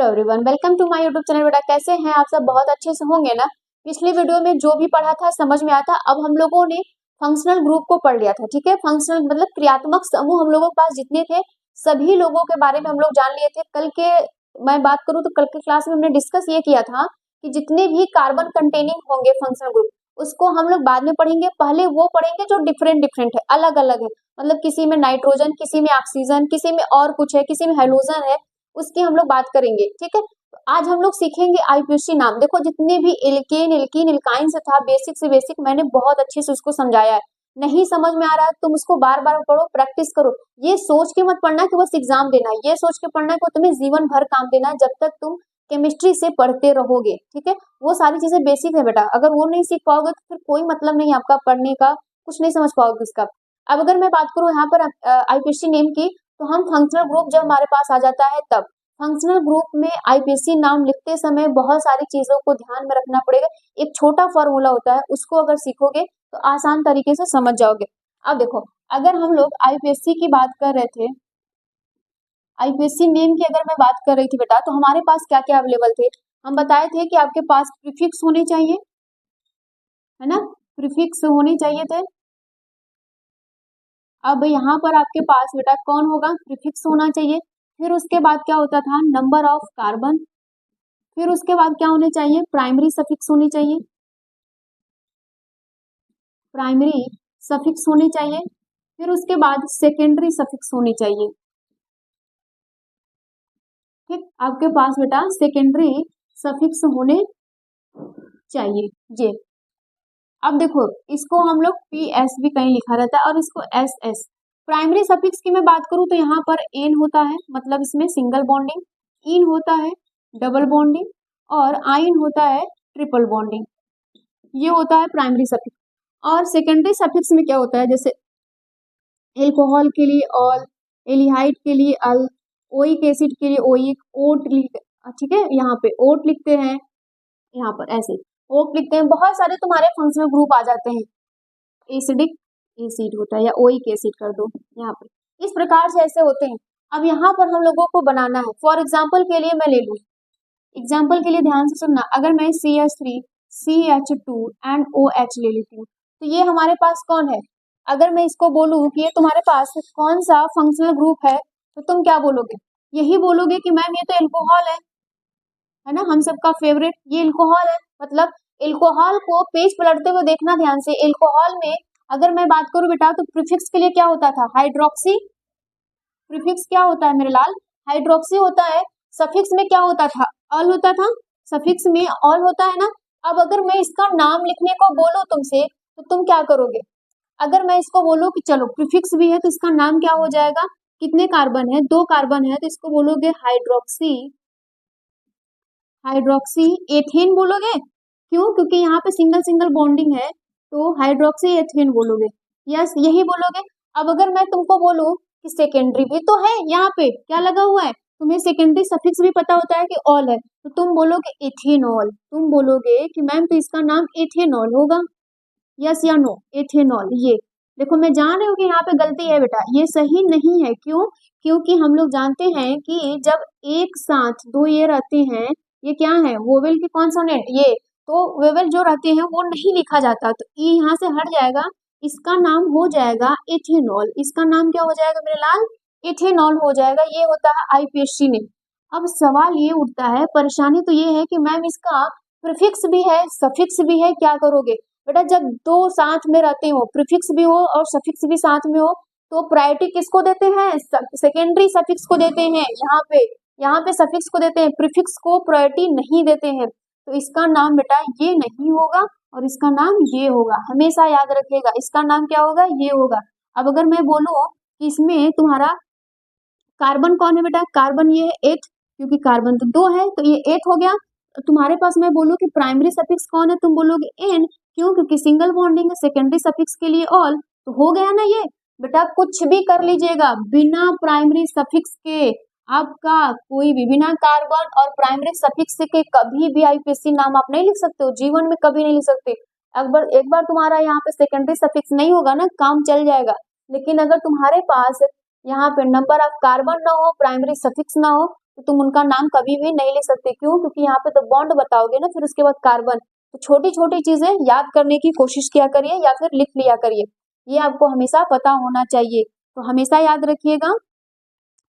Hello everyone, welcome to my YouTube channel. बेटा कैसे हैं आप सब? बहुत अच्छे से होंगे ना। पिछली वीडियो में जो भी पढ़ा था समझ में आया था। अब हम लोगों ने फंक्शनल ग्रुप को पढ़ लिया था। ठीक है, फंक्शनल मतलब क्रियात्मक समूह हम लोगों के पास जितने थे सभी लोगों के बारे में हम लोग जान लिए थे। कल के मैं बात करूं तो कल के क्लास में हमने डिस्कस ये किया था कि जितने भी कार्बन कंटेनिंग होंगे फंक्शनल ग्रुप उसको हम लोग बाद में पढ़ेंगे। पहले वो पढ़ेंगे जो डिफरेंट डिफरेंट है, अलग अलग है। मतलब किसी में नाइट्रोजन, किसी में ऑक्सीजन, किसी में और कुछ है, किसी में हाइड्रोजन है, उसकी हम लोग बात करेंगे। ठीक है, तो आज हम लोग सीखेंगे आईपीसी नाम। देखो जितने भी एल्केन, एल्कीन, एल्काइन से था बेसिक से बेसिक मैंने बहुत अच्छे से उसको समझाया है। नहीं समझ में आ रहा है तुम उसको बार बार पढ़ो, प्रैक्टिस करो। ये सोच के मत पढ़ना कि बस एग्जाम देना है, ये सोच के पढ़ना है कि तुम्हें जीवन भर काम देना है जब तक तुम केमिस्ट्री से पढ़ते रहोगे। ठीक है, वो सारी चीजें बेसिक है बेटा, अगर वो नहीं सीख पाओगे तो फिर कोई मतलब नहीं आपका पढ़ने का, कुछ नहीं समझ पाओगे उसका। अब अगर मैं बात करूं यहाँ पर आईपीसी नेम की, तो हम फंक्शनल ग्रुप जब हमारे पास आ जाता है तब फंक्शनल ग्रुप में आईपीसी नाम लिखते समय बहुत सारी चीजों को ध्यान में रखना पड़ेगा। एक छोटा फॉर्मूला होता है, उसको अगर सीखोगे तो आसान तरीके से समझ जाओगे। अब देखो, अगर हम लोग आईपीसी की बात कर रहे थे, आईपीसी नेम की अगर मैं बात कर रही थी बेटा, तो हमारे पास क्या क्या अवेलेबल थे। हम बताए थे कि आपके पास प्रीफिक्स होने चाहिए, है ना, प्रीफिक्स होने चाहिए थे। अब यहाँ पर आपके पास बेटा कौन होगा, प्रीफिक्स होना चाहिए। फिर उसके बाद क्या होता था, नंबर ऑफ कार्बन। फिर उसके बाद क्या होने चाहिए, प्राइमरी सफिक्स होनी चाहिए, प्राइमरी सफिक्स होनी चाहिए। फिर उसके बाद सेकेंडरी सफिक्स होनी चाहिए। ठीक, आपके पास बेटा सेकेंडरी सफिक्स होने चाहिए ये। अब देखो इसको हम लोग पी एस भी कहीं लिखा रहता है और इसको एस एस। प्राइमरी सफिक्स की मैं बात करूं तो यहाँ पर एन होता है, मतलब इसमें सिंगल बॉन्डिंग, इन होता है डबल बॉन्डिंग, और आइन होता है ट्रिपल बॉन्डिंग। ये होता है प्राइमरी सफिक्स। और सेकेंडरी सफिक्स में क्या होता है, जैसे एल्कोहल के लिए ऑल, एलिहाइड के लिए अल, ओइक एसिड के लिए ओइक, ओट ठीक है, यहाँ पे ओट लिखते हैं, यहाँ पर ऐसे ओट लिखते हैं। बहुत सारे तुम्हारे फंक्शनल ग्रुप आ जाते हैं, एसिडिक एसिड होता है या ओइक एसिड कर दो यहाँ पे, इस प्रकार से ऐसे होते हैं। अब यहाँ पर हम लोगों को बनाना है, फॉर एग्जाम्पल के लिए मैं ले लूँ, एग्जाम्पल के लिए ध्यान से सुनना, अगर मैं CH3 CH2 एंड OH ले लेती हूँ तो ये हमारे पास कौन है। अगर मैं इसको बोलूँ कि ये तुम्हारे पास कौन सा फंक्शनल ग्रुप है तो तुम क्या बोलोगे, यही बोलोगे कि मैम ये तो एल्कोहल है ना, हम सबका फेवरेट ये एल्कोहल है। मतलब एल्कोहल को पेज पलटते हुए देखना ध्यान से। एल्कोहल में अगर मैं बात करूं बेटा तो प्रीफिक्स के लिए क्या होता था, हाइड्रोक्सी। प्रीफिक्स क्या होता है मेरे लाल, हाइड्रोक्सी होता है। सफिक्स में क्या होता था, ऑल होता था, सफिक्स में ऑल होता है ना। अब अगर मैं इसका नाम लिखने को बोलूं तुमसे तो तुम क्या करोगे, अगर मैं इसको बोलूं कि चलो प्रीफिक्स भी है तो इसका नाम क्या हो जाएगा, कितने कार्बन है, 2 कार्बन है, तो इसको बोलोगे हाइड्रोक्सी, हाइड्रोक्सी एथेन बोलोगे। क्यों, क्योंकि यहाँ पे सिंगल सिंगल बॉन्डिंग है तो हाइड्रोक्सी एथेन बोलोगे। यस, यही बोलोगे। अब अगर मैं तुमको बोलूं कि सेकेंडरी भी तो है, यहाँ पे क्या लगा हुआ है, तुम्हें सेकेंडरी सफिक्स भी पता होता है कि ऑल है, तो तुम बोलोगे एथेनॉल, तुम बोलोगे कि मैम तो इसका नाम एथेनॉल होगा। यस या नो, एथेनॉल। ये देखो मैं जान रही हूँ कि यहाँ पे गलती है बेटा, ये सही नहीं है। क्यों, क्योंकि हम लोग जानते हैं कि जब एक साथ दो ये रहते हैं, ये क्या है, वोवेल के कॉन्सोनेंट, ये तो वेवल जो रहते हैं वो नहीं लिखा जाता, तो ई यहाँ से हट जाएगा, इसका नाम हो जाएगा एथेनॉल। इसका नाम क्या हो जाएगा मेरे लाल, एथेनॉल हो जाएगा। ये होता है आईपीएससी ने। अब सवाल ये उठता है, परेशानी तो ये है कि मैम इसका प्रीफिक्स भी है सफिक्स भी है, क्या करोगे बेटा। जब दो साथ में रहते हो, प्रीफिक्स भी हो और सफिक्स भी साथ में हो, तो प्रायोरिटी किसको देते हैं, सेकेंडरी सफिक्स को देते हैं। यहाँ पे सफिक्स को देते हैं, प्रीफिक्स को प्रायोरिटी नहीं देते हैं। तो इसका नाम बेटा ये नहीं होगा और इसका नाम ये होगा, हमेशा याद रखिएगा, इसका नाम क्या होगा, ये होगा। अब अगर मैं बोलूं कि इसमें तुम्हारा कार्बन कौन है बेटा, कार्बन ये है एथ, क्योंकि कार्बन तो 2 है तो ये एथ हो गया। तुम्हारे पास मैं बोलूं कि प्राइमरी सफिक्स कौन है, तुम बोलोगे एन, क्यों, क्योंकि सिंगल बॉन्डिंग है। सेकेंडरी सफिक्स के लिए ऑल, तो हो गया ना ये। बेटा कुछ भी कर लीजिएगा बिना प्राइमरी सफिक्स के, आपका कोई भी बिना कार्बन और प्राइमरी सफिक्स के कभी भी आईपीएससी नाम आप नहीं लिख सकते हो, जीवन में कभी नहीं लिख सकते। एक बार तुम्हारा यहाँ पे सेकेंडरी सफिक्स नहीं होगा ना, काम चल जाएगा। लेकिन अगर तुम्हारे पास यहाँ पे नंबर ऑफ कार्बन ना हो, प्राइमरी सफिक्स ना हो, तो तुम उनका नाम कभी भी नहीं ले सकते। क्यों? क्योंकि यहाँ पे तो बॉन्ड बताओगे ना, फिर उसके बाद कार्बन। तो छोटी छोटी चीजें याद करने की कोशिश किया करिए या फिर लिख लिया करिए, ये आपको हमेशा पता होना चाहिए। तो हमेशा याद रखिएगा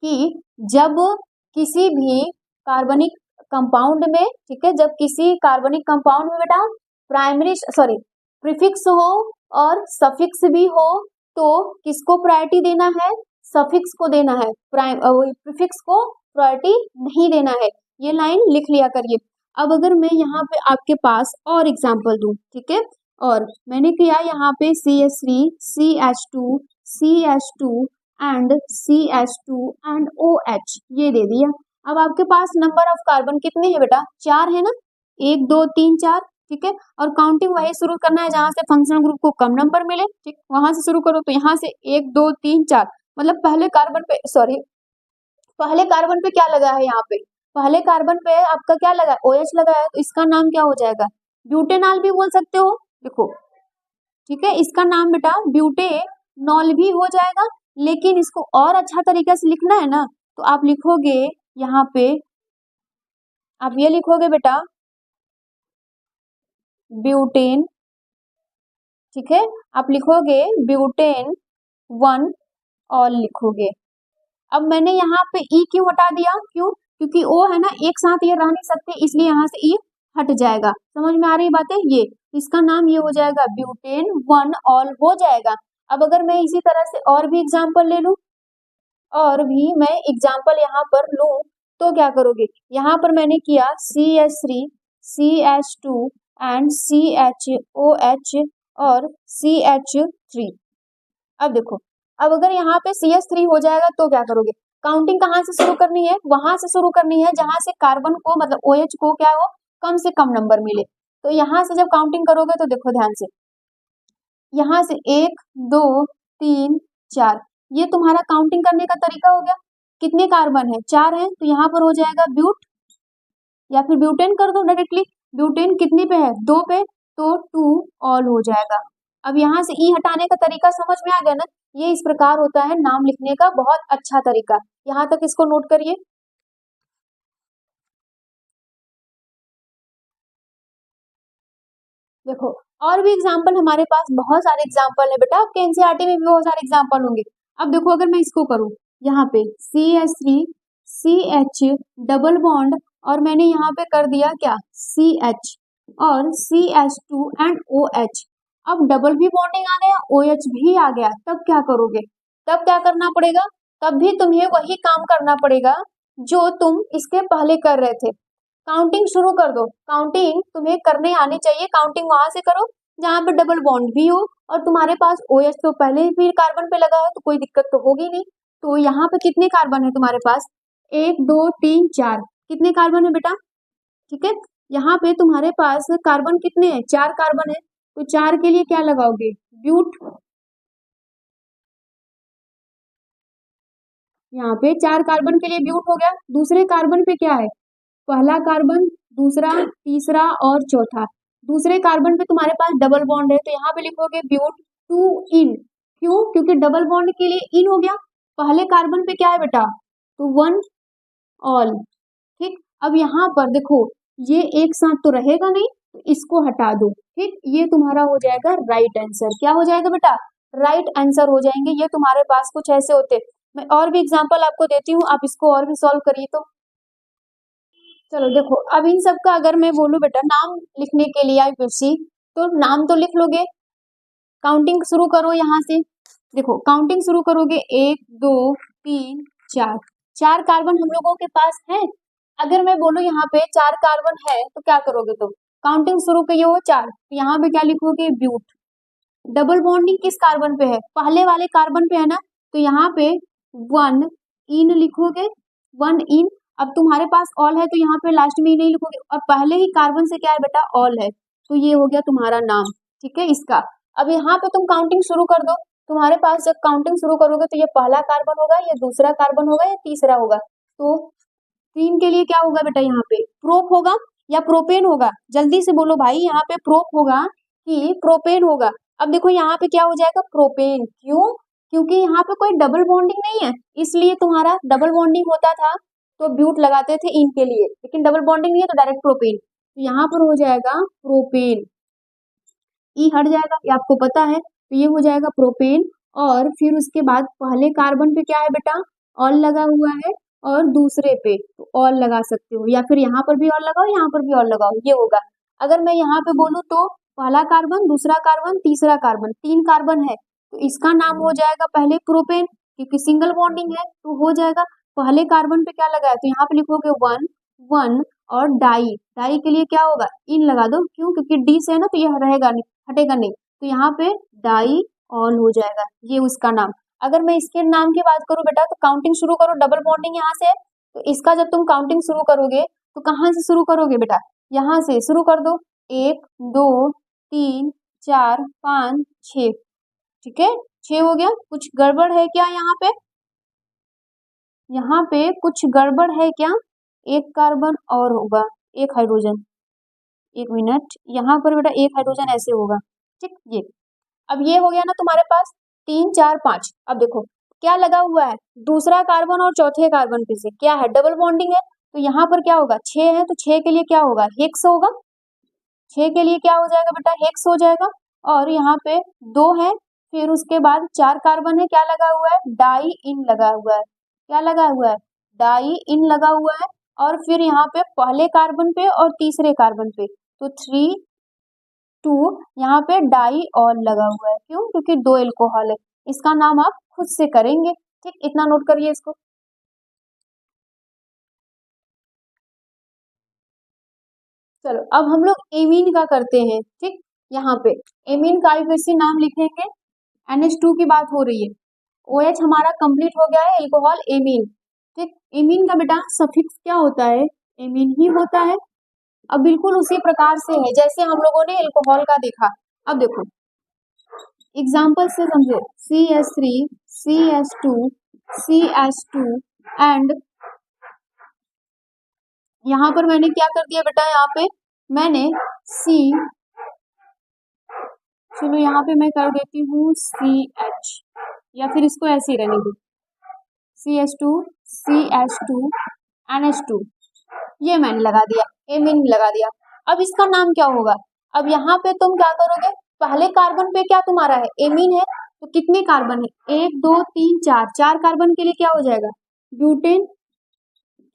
कि जब किसी भी कार्बनिक कंपाउंड में, ठीक है, जब किसी कार्बनिक कंपाउंड में बेटा प्राइमरी सॉरी प्रीफिक्स हो और सफिक्स भी हो, तो किसको प्रायोरिटी देना है? सफिक्स को देना है, प्रीफिक्स को प्रायोरिटी नहीं देना है। ये लाइन लिख लिया करिए। अब अगर मैं यहाँ पे आपके पास और एग्जांपल दूं, ठीक है, और मैंने किया यहाँ पे CH3, CH2, CH2 and CH2 and OH ये दे दिया। अब आपके पास नंबर ऑफ कार्बन कितने हैं बेटा? 4 है ना, 1 2 3 4, ठीक है। और काउंटिंग वही शुरू करना है जहां से फंक्शनल ग्रुप को कम नंबर मिले, ठीक, वहां से शुरू करो। तो यहाँ से 1 2 3 4, मतलब पहले कार्बन पे पहले कार्बन पे क्या लगा है? यहाँ पे पहले कार्बन पे आपका क्या लगा है? OH लगा है, तो इसका नाम क्या हो जाएगा? ब्यूटेनॉल भी बोल सकते हो, देखो, ठीक है, इसका नाम बेटा ब्यूटेनॉल भी हो जाएगा। लेकिन इसको और अच्छा तरीके से लिखना है ना, तो आप लिखोगे यहाँ पे, आप ये लिखोगे बेटा ब्यूटेन, ठीक है, आप लिखोगे ब्यूटेन 1 ऑल लिखोगे। अब मैंने यहाँ पे ई क्यों हटा दिया? क्यों? क्योंकि ओ है ना, एक साथ ये रह नहीं सकते, इसलिए यहाँ से ई हट जाएगा। समझ में आ रही बात है? ये इसका नाम ये हो जाएगा ब्यूटेन 1 ऑल हो जाएगा। अब अगर मैं इसी तरह से और भी एग्जाम्पल ले लूं, और भी मैं एग्जाम्पल यहाँ पर लूं, तो क्या करोगे? यहाँ पर मैंने किया CH3, CH2 एंड CHOH और CH3। अब देखो, अब अगर यहाँ पे CH3 हो जाएगा तो क्या करोगे? काउंटिंग कहाँ से शुरू करनी है? वहां से शुरू करनी है जहां से कार्बन को, मतलब OH को क्या हो, कम से कम नंबर मिले। तो यहाँ से जब काउंटिंग करोगे तो देखो ध्यान से, यहाँ से 1 2 3 4, ये तुम्हारा काउंटिंग करने का तरीका हो गया। कितने कार्बन है? 4 है, तो यहाँ पर हो जाएगा ब्यूट, या फिर ब्यूटेन कर दो डायरेक्टली। ब्यूटेन कितने पे है? 2 पे, तो 2 ऑल हो जाएगा। अब यहाँ से ई हटाने का तरीका समझ में आ गया ना? ये इस प्रकार होता है नाम लिखने का बहुत अच्छा तरीका। यहाँ तक इसको नोट करिए। देखो, और भी एग्जाम्पल हमारे पास बहुत सारे एग्जाम्पल है बेटा, आपके एनसीईआरटी में भी बहुत सारे एग्जाम्पल होंगे। अब देखो, अगर मैं इसको करूँ यहाँ पे CH3 CH डबल बॉन्ड, और मैंने यहाँ पे कर दिया क्या? CH और CH2 एंड OH। अब डबल भी बॉन्डिंग आ गया, OH भी आ गया, तब क्या करोगे? तब क्या करना पड़ेगा? तब भी तुम्हें वही काम करना पड़ेगा जो तुम इसके पहले कर रहे थे। काउंटिंग शुरू कर दो। काउंटिंग तुम्हें करने आनी चाहिए, काउंटिंग वहां से करो जहां पे डबल बॉन्ड भी हो और तुम्हारे पास OH तो पहले भी कार्बन पे लगा है, तो कोई दिक्कत तो होगी नहीं। तो यहाँ पे कितने कार्बन है तुम्हारे पास? 1 2 3 4, कितने कार्बन है बेटा? ठीक है, यहाँ पे तुम्हारे पास कार्बन कितने हैं? 4 कार्बन है, तो 4 के लिए क्या लगाओगे? ब्यूट। यहाँ पे 4 कार्बन के लिए ब्यूट हो गया। दूसरे कार्बन पे क्या है? पहला कार्बन, दूसरा, तीसरा और चौथा। दूसरे कार्बन पे तुम्हारे पास डबल बॉन्ड है, तो यहाँ पे लिखोगे ब्यूट 2 इन। क्यों? क्योंकि डबल बॉन्ड के लिए इन हो गया। पहले कार्बन पे क्या है बेटा? तो 1 ऑल। ठीक, अब यहाँ पर देखो, ये एक साथ तो रहेगा नहीं, तो इसको हटा दो। ठीक, ये तुम्हारा हो जाएगा राइट आंसर। क्या हो जाएगा बेटा? राइट आंसर हो जाएंगे। ये तुम्हारे पास कुछ ऐसे होते। मैं और भी एग्जाम्पल आपको देती हूँ, आप इसको और भी सॉल्व करिए। तो चलो देखो, अब इन सब का अगर मैं बोलूं बेटा नाम लिखने के लिए IPC, तो नाम तो लिख लोगे। काउंटिंग शुरू करो यहाँ से। देखो, काउंटिंग शुरू करोगे 1 2 3 4, 4 कार्बन हम लोगों के पास है। अगर मैं बोलूं यहाँ पे 4 कार्बन है, तो क्या करोगे तुम? काउंटिंग शुरू किए हो 4, तो यहाँ पे क्या लिखोगे? ब्यूट। डबल बॉन्डिंग किस कार्बन पे है? पहले वाले कार्बन पे है ना, तो यहाँ पे 1 इन लिखोगे, 1 इन। अब तुम्हारे पास ऑल है, तो यहाँ पे लास्ट में ही नहीं लिखोगे, और पहले ही कार्बन से क्या है बेटा? ऑल है, तो ये हो गया तुम्हारा नाम। ठीक है, इसका अब यहाँ पे तुम काउंटिंग शुरू कर दो। तुम्हारे पास जब काउंटिंग शुरू करोगे, तो ये पहला कार्बन होगा, ये दूसरा कार्बन होगा, ये तीसरा होगा। तो 3 के लिए क्या होगा बेटा? यहाँ पे प्रोप होगा या प्रोपेन होगा? जल्दी से बोलो भाई, यहाँ पे प्रोप होगा कि प्रोपेन होगा? अब देखो, यहाँ पे क्या हो जाएगा? प्रोपेन। क्यों? क्योंकि यहाँ पे कोई डबल बॉन्डिंग नहीं है, इसलिए तुम्हारा डबल बॉन्डिंग होता था तो ब्यूट लगाते थे इन के लिए, लेकिन डबल बॉन्डिंग नहीं है तो डायरेक्ट प्रोपेन, तो यहाँ पर हो जाएगा प्रोपेन, ई हट जाएगा, ये आपको पता है, तो ये हो जाएगा प्रोपेन। और फिर उसके बाद पहले कार्बन पे क्या है बेटा, ऑल लगा हुआ है, और दूसरे पे तो ऑल लगा सकते हो, या फिर यहाँ पर भी ऑल लगाओ, यहाँ पर भी ऑल लगाओ, ये होगा। अगर मैं यहाँ पे बोलूँ तो पहला कार्बन, दूसरा कार्बन, तीसरा कार्बन, 3 कार्बन है, तो इसका नाम हो जाएगा पहले प्रोपेन, क्योंकि सिंगल बॉन्डिंग है, तो हो जाएगा पहले कार्बन पे क्या लगा है, तो यहाँ पे लिखोगे 1 1, और डाई, डाई के लिए क्या होगा, इन लगा दो, क्यों, क्योंकि डी से है ना, तो यह रहेगा नहीं, हटेगा नहीं, तो यहाँ पे डाई ऑल हो जाएगा, ये उसका नाम। अगर मैं इसके नाम की बात करूं बेटा, तो काउंटिंग शुरू करो, डबल बॉन्डिंग यहाँ से है, तो इसका जब तुम काउंटिंग शुरू करोगे तो कहाँ से शुरू करोगे बेटा, यहाँ से शुरू कर दो, 1 2 3 4 5 6, ठीक है, 6 हो गया। कुछ गड़बड़ है क्या यहाँ पे, यहाँ पे कुछ गड़बड़ है क्या, एक कार्बन और होगा, एक हाइड्रोजन, एक मिनट, यहाँ पर बेटा एक हाइड्रोजन ऐसे होगा, ठीक, ये अब ये हो गया ना तुम्हारे पास 3 4 5। अब देखो क्या लगा हुआ है, दूसरा कार्बन और चौथे कार्बन पे से क्या है, डबल बॉन्डिंग है, तो यहाँ पर क्या होगा, 6 है, तो 6 के लिए क्या होगा, हेक्स होगा, 6 के लिए क्या हो जाएगा बेटा, हेक्स हो जाएगा। और यहाँ पे 2 है, फिर उसके बाद 4 कार्बन है, क्या लगा हुआ है, डाई इन लगा हुआ है, क्या लगा हुआ है, डाई इन लगा हुआ है। और फिर यहाँ पे पहले कार्बन पे और तीसरे कार्बन पे, तो 3 2, यहाँ पे डाई ऑल लगा हुआ है, क्यों, क्योंकि 2 एल्कोहल है, इसका नाम आप खुद से करेंगे, ठीक, इतना नोट करिए इसको। चलो अब हम लोग एमीन का करते हैं, ठीक, यहाँ पे एमीन का आईयूपीएसी नाम लिखेंगे, NH2 की बात हो रही है, OH हमारा कंप्लीट हो गया है, एल्कोहल एमीन, ठीक, एमीन का बेटा सफिक्स क्या होता है, एमीन ही होता है। अब बिल्कुल उसी प्रकार से है जैसे हम लोगों ने एल्कोहल का देखा। अब देखो एग्जाम्पल से समझो, CH3 CH2 CH2 एंड यहाँ पर मैंने क्या कर दिया बेटा, यहाँ पे मैंने C, चलो यहाँ पे मैं कर देती हूँ CH, या फिर इसको ऐसे ही रहने दो, CH2 CH2 NH2, ये मैंने लगा दिया, एमीन लगा दिया। अब इसका नाम क्या होगा, अब यहाँ पे तुम क्या करोगे, पहले कार्बन पे क्या तुम्हारा है, एमीन है, तो कितने कार्बन है, 1 2 3 4, 4 कार्बन के लिए क्या हो जाएगा, ब्यूटेन,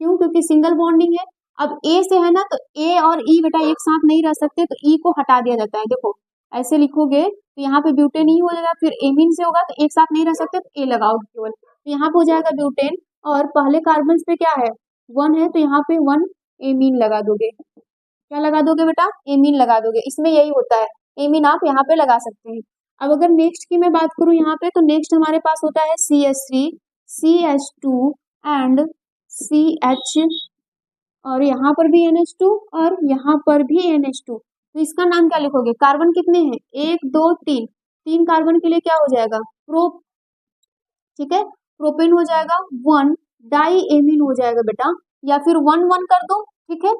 क्यों, क्योंकि सिंगल बॉन्डिंग है। अब ए से है ना, तो ए और ई बेटा एक साथ नहीं रह सकते, तो ई को हटा दिया जाता है, देखो ऐसे लिखोगे तो यहाँ पे ब्यूटेन ही हो जाएगा, फिर एमीन से होगा तो एक साथ नहीं रह सकते, तो ए लगाओ केवल, तो यहाँ पे हो जाएगा ब्यूटेन। और पहले कार्बन पे क्या है, 1 है, तो यहाँ पे 1 एमीन लगा दोगे, क्या लगा दोगे बेटा, एमीन लगा दोगे, इसमें यही होता है, एमीन आप यहाँ पे लगा सकते हैं। अब अगर नेक्स्ट की मैं बात करूँ यहाँ पे, तो नेक्स्ट हमारे पास होता है CH3 CH2 एंड CH, और यहाँ पर भी NH2 और यहाँ पर भी NH2, तो इसका नाम क्या लिखोगे, कार्बन कितने हैं, 1 2 3, 3 कार्बन के लिए क्या हो जाएगा, प्रो, ठीक है, प्रोपेन हो जाएगा, 1 डाई एमीन हो जाएगा बेटा, या फिर 1 1 कर दो, ठीक है,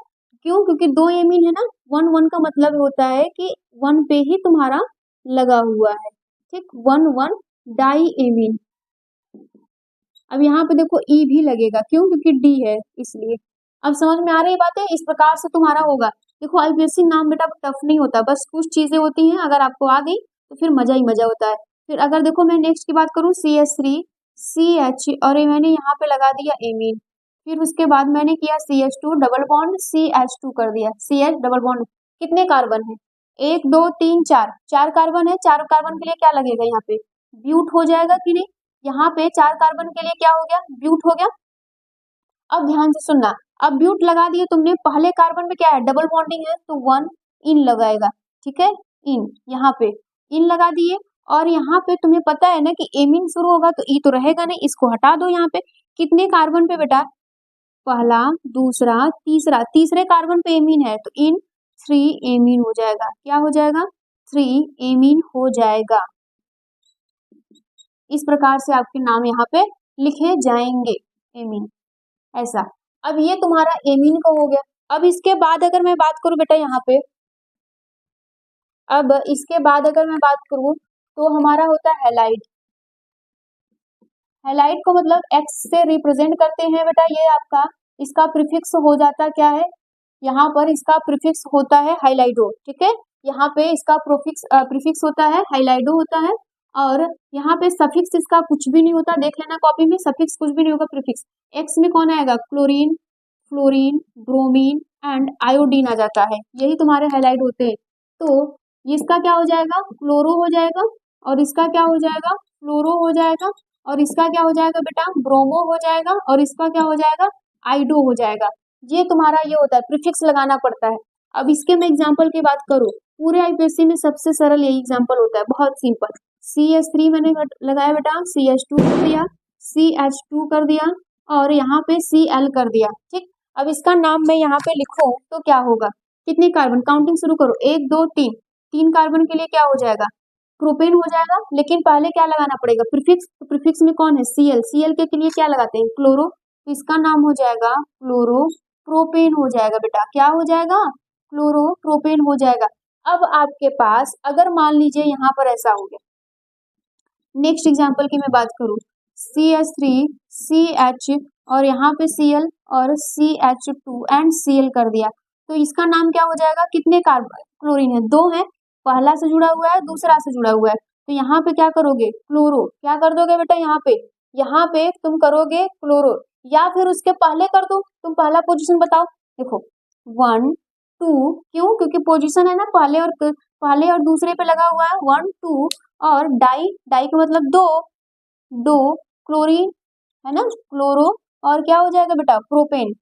क्यों, क्योंकि 2 एमीन है ना, 1 1 का मतलब होता है कि 1 पे ही तुम्हारा लगा हुआ है, ठीक, 1 1 डाई एमीन। अब यहाँ पे देखो ई भी लगेगा, क्यों, क्योंकि डी है इसलिए। अब समझ में आ रही बात है, इस प्रकार से तुम्हारा होगा। देखो आईपीएससी नाम बेटा टफ नहीं होता, बस कुछ चीजें होती हैं, अगर आपको आ गई तो फिर मजा ही मजा होता है। फिर अगर देखो मैं नेक्स्ट की बात करूँ, CH3 CH, और ये मैंने यहाँ पे लगा दिया एमीन, फिर उसके बाद मैंने किया CH2 डबल बॉन्ड CH2 कर दिया, CH डबल बॉन्ड, कितने कार्बन है, 1 2 3 4, 4 कार्बन है, 4 कार्बन के लिए क्या लगेगा, यहाँ पे ब्यूट हो जाएगा कि नहीं, यहाँ पे 4 कार्बन के लिए क्या हो गया, ब्यूट हो गया। अब ध्यान से सुनना, अब ब्यूट लगा दिए तुमने, पहले कार्बन पे क्या है, डबल बॉन्डिंग है, तो 1 इन लगाएगा, ठीक है, इन, यहाँ पे इन लगा दिए। और यहाँ पे तुम्हें पता है ना कि एमीन शुरू होगा तो ई तो रहेगा नहीं, इसको हटा दो। यहाँ पे कितने कार्बन पे बेटा, पहला दूसरा तीसरा, तीसरे कार्बन पे एमीन है, तो इन 3 एमीन हो जाएगा, क्या हो जाएगा, 3 एमीन हो जाएगा। इस प्रकार से आपके नाम यहाँ पे लिखे जाएंगे, एमीन, ऐसा। अब ये तुम्हारा एमीन का हो गया। अब इसके बाद अगर मैं बात करूं बेटा यहाँ पे, अब इसके बाद अगर मैं बात करूं तो हमारा होता है हैलाइड। हैलाइड को मतलब एक्स से रिप्रेजेंट करते हैं बेटा, ये आपका इसका प्रीफिक्स हो जाता क्या है, यहाँ पर इसका प्रीफिक्स होता है हाइलाइडो, ठीक है। यहाँ पे इसका प्रीफिक्स होता है हाइलाइडो होता है, और यहाँ पे सफिक्स इसका कुछ भी नहीं होता, देख लेना कॉपी में, सफिक्स कुछ भी नहीं होगा, प्रीफिक्स। एक्स में कौन आएगा, chlorine, fluorine, bromine and iodine आ जाता है, यही तुम्हारे हाईलाइट होते हैं। तो इसका क्या हो जाएगा, क्लोरो हो जाएगा, और इसका क्या हो जाएगा, फ्लोरो हो जाएगा, और इसका क्या हो जाएगा बेटा, ब्रोमो हो जाएगा, और इसका क्या हो जाएगा, आइडो हो जाएगा। ये तुम्हारा ये होता है, प्रीफिक्स लगाना पड़ता है। अब इसके मैं एग्जाम्पल की बात करूँ, पूरे आईपीएससी में सबसे सरल यही एग्जाम्पल होता है, बहुत सिंपल। CH3 मैंने लगाया बेटा, CH2 कर दिया, CH2 कर दिया, और यहाँ पे Cl कर दिया, ठीक। अब इसका नाम मैं यहाँ पे लिखूं तो क्या होगा, कितने कार्बन, काउंटिंग शुरू करो, 1 2 3, 3 कार्बन के लिए क्या हो जाएगा, प्रोपेन हो जाएगा। लेकिन पहले क्या लगाना पड़ेगा, प्रीफिक्स, तो प्रीफिक्स में कौन है, Cl, Cl के लिए क्या लगाते हैं, क्लोरो, तो इसका नाम हो जाएगा क्लोरो प्रोपेन हो जाएगा बेटा, क्या हो जाएगा, क्लोरो प्रोपेन हो जाएगा। अब आपके पास अगर मान लीजिए यहाँ पर ऐसा हो गया, नेक्स्ट एग्जाम्पल की मैं बात करूँ, CH3 CH और यहाँ पे Cl और CH2 एंड Cl कर दिया, तो इसका नाम क्या हो जाएगा, कितने कार्बन, क्लोरीन है, 2 है, पहला से जुड़ा हुआ है, दूसरा से जुड़ा हुआ है, तो यहाँ पे क्या करोगे, क्लोरो, क्या कर दोगे बेटा, यहाँ पे तुम करोगे क्लोरो, या फिर उसके पहले कर दो, तुम पहला पोजीशन बताओ, देखो 1 2, क्यों, क्योंकि पोजीशन है ना, पहले और दूसरे पे लगा हुआ है, 1 2, और डाई, डाई का मतलब 2, 2 क्लोरीन है ना, क्लोरो, और क्या हो जाएगा बेटा, प्रोपेन,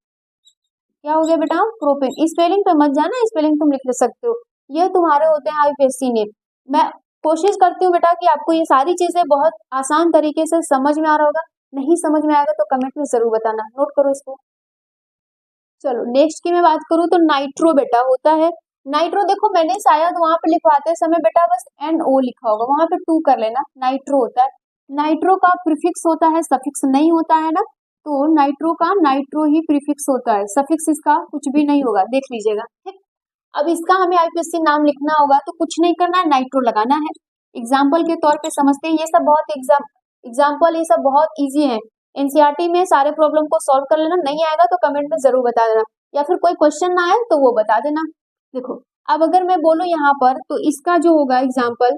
क्या हो गया बेटा, प्रोपेन। स्पेलिंग पे मत जाना, स्पेलिंग तुम लिख सकते हो, ये तुम्हारे होते हैं आईपीएससी नेम। मैं कोशिश करती हूँ बेटा कि आपको ये सारी चीजें बहुत आसान तरीके से समझ में आ रहा होगा, नहीं समझ में आएगा तो कमेंट में जरूर बताना, नोट करो इसको। चलो नेक्स्ट की मैं बात करूँ तो नाइट्रो बेटा होता है, नाइट्रो देखो मैंने शायद वहां पे लिखवाते समय बेटा बस NO लिखा होगा, वहां पे 2 कर लेना, नाइट्रो होता है। नाइट्रो का प्रीफिक्स होता है, सफिक्स नहीं होता है ना, तो नाइट्रो का नाइट्रो ही प्रीफिक्स होता है, सफिक्स इसका कुछ भी नहीं होगा, देख लीजिएगा, ठीक। अब इसका हमें आईपीएससी नाम लिखना होगा तो कुछ नहीं करना है, नाइट्रो लगाना है। एग्जाम्पल के तौर पे समझते हैं, ये सब बहुत एग्जाम्पल ये सब बहुत ईजी है, एनसीईआरटी में सारे प्रॉब्लम को सॉल्व कर लेना, नहीं आएगा तो कमेंट में जरूर बता देना, या फिर कोई क्वेश्चन ना आए तो वो बता देना। देखो अब अगर मैं बोलूं यहाँ पर तो इसका जो होगा example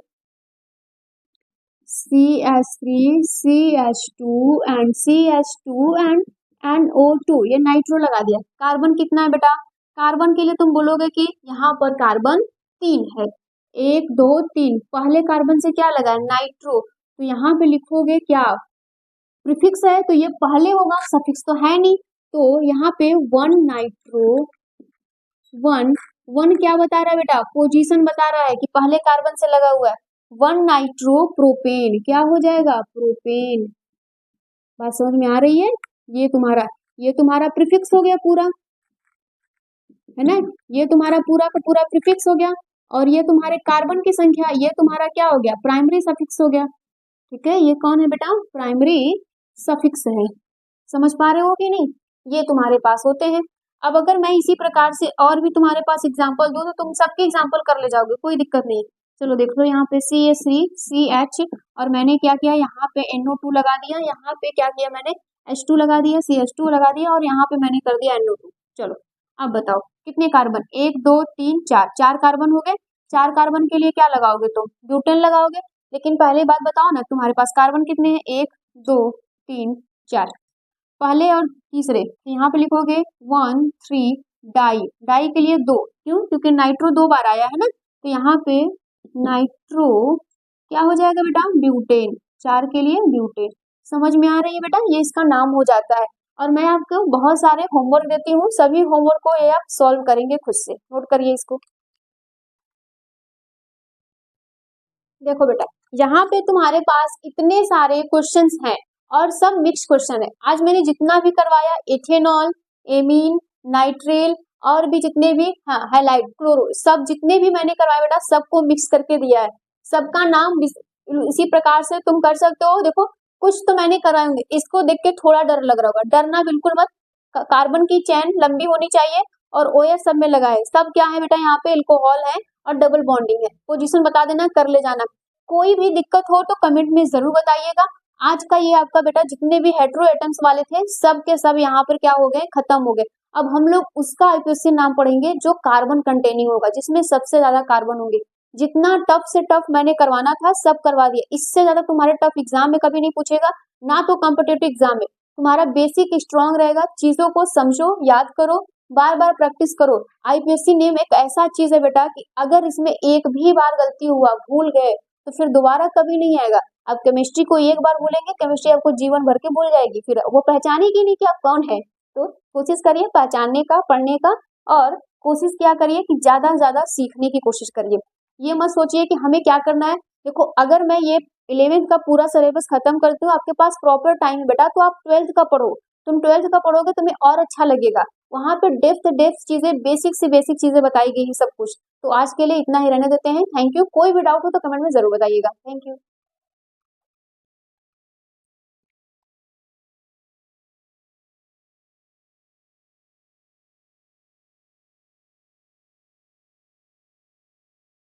CH3 CH2 and CH2 and NO2, ये नाइट्रो लगा दिया। कार्बन कितना है बेटा, कार्बन के लिए तुम बोलोगे कि यहाँ पर कार्बन 3 है, 1 2 3, पहले कार्बन से क्या लगा है, नाइट्रो, तो यहाँ पे लिखोगे क्या, प्रीफिक्स है तो ये पहले होगा, सफिक्स तो है नहीं, तो यहाँ पे 1 नाइट्रो, 1 क्या बता रहा है बेटा, पोजीशन बता रहा है कि पहले कार्बन से लगा हुआ है, 1 नाइट्रो प्रोपेन, क्या हो जाएगा, प्रोपेन। बात समझ में आ रही है, ये तुम्हारा प्रीफिक्स हो गया पूरा, है ना, ये तुम्हारा पूरा का पूरा प्रीफिक्स हो गया, और ये तुम्हारे कार्बन की संख्या, ये तुम्हारा क्या हो गया, प्राइमरी सफिक्स हो गया, ठीक है। ये कौन है बेटा, प्राइमरी सफिक्स है, समझ पा रहे हो कि नहीं, ये तुम्हारे पास होते हैं। अब अगर मैं इसी प्रकार से और भी तुम्हारे पास एग्जाम्पल दूं तो तुम सबके एग्जाम्पल कर ले जाओगे, कोई दिक्कत नहीं। चलो देख लो, यहाँ पे CH3 CH, और मैंने क्या किया, यहाँ पे NO2 लगा दिया, यहाँ पे क्या किया मैंने, H2 लगा दिया, CH2 लगा दिया, और यहाँ पे मैंने कर दिया NO2। चलो अब बताओ कितने कार्बन, 1 2 3 4, 4 कार्बन हो गए, 4 कार्बन के लिए क्या लगाओगे, तुम ब्यूटेन लगाओगे। लेकिन पहले बात बताओ ना, तुम्हारे पास कार्बन कितने हैं, 1 2 3 4, पहले और तीसरे, यहाँ पे लिखोगे 1 3, डाई, डाई के लिए 2, क्यों, क्योंकि नाइट्रो 2 बार आया है ना, तो यहाँ पे नाइट्रो क्या हो जाएगा बेटा, ब्यूटेन, 4 के लिए ब्यूटेन। समझ में आ रही है बेटा, ये इसका नाम हो जाता है। और मैं आपको बहुत सारे होमवर्क देती हूँ, सभी होमवर्क को ये आप सॉल्व करेंगे खुद से, नोट करिए इसको। देखो बेटा, यहाँ पे तुम्हारे पास इतने सारे क्वेश्चंस हैं और सब मिक्स क्वेश्चन है। आज मैंने जितना भी करवाया, इथेनॉल, एमीन, नाइट्रेल, और भी जितने भी, हाँ हैलाइड, क्लोरो, सब जितने भी मैंने करवाया बेटा, सबको मिक्स करके दिया है, सबका नाम इसी प्रकार से तुम कर सकते हो। देखो कुछ तो मैंने कराए होंगे, इसको देख के थोड़ा डर लग रहा होगा, डरना बिल्कुल मत, कार्बन की चेन लंबी होनी चाहिए, और OH सब में लगा है, सब क्या है बेटा, यहाँ पे एल्कोहल है और डबल बॉन्डिंग है, पोजीशन बता देना, कर ले जाना। कोई भी दिक्कत हो तो कमेंट में जरूर बताइएगा। आज का ये आपका बेटा जितने भी हेटेरो एटम्स वाले थे सब के सब यहाँ पर क्या हो गए, खत्म हो गए। अब हम लोग उसका आईपीएससी नाम पढ़ेंगे जो कार्बन कंटेनिंग होगा, जिसमें सबसे ज्यादा कार्बन होंगे। जितना टफ से टफ मैंने करवाना था सब करवा दिया, इससे ज्यादा तुम्हारे टफ एग्जाम में कभी नहीं पूछेगा, ना तो कॉम्पिटेटिव एग्जाम में। तुम्हारा बेसिक स्ट्रांग रहेगा, चीजों को समझो, याद करो, बार बार प्रैक्टिस करो। आईपीएससी नेम एक ऐसा चीज है बेटा कि अगर इसमें एक भी बार गलती हुआ, भूल गए, तो फिर दोबारा कभी नहीं आएगा। अब केमिस्ट्री को एक बार भूलेंगे, केमिस्ट्री आपको जीवन भर के भूल जाएगी, फिर वो पहचानेगी नहीं कि आप कौन है। तो कोशिश करिए पहचानने का, पढ़ने का, और कोशिश क्या करिए कि ज्यादा से ज्यादा सीखने की कोशिश करिए। ये मत सोचिए कि हमें क्या करना है। देखो अगर मैं ये 11th का पूरा सिलेबस खत्म करती हूँ, आपके पास प्रॉपर टाइम है बेटा, तो आप 12th का पढ़ो। तुम 12th का पढ़ोगे तुम्हें और अच्छा लगेगा, वहां पे डेप्थ डेप्थ चीजें, बेसिक से बेसिक चीजें बताई गई है सब कुछ। तो आज के लिए इतना ही रहने देते हैं। Thank you. कोई भी डाउट हो तो कमेंट में जरूर बताइएगा। Thank you.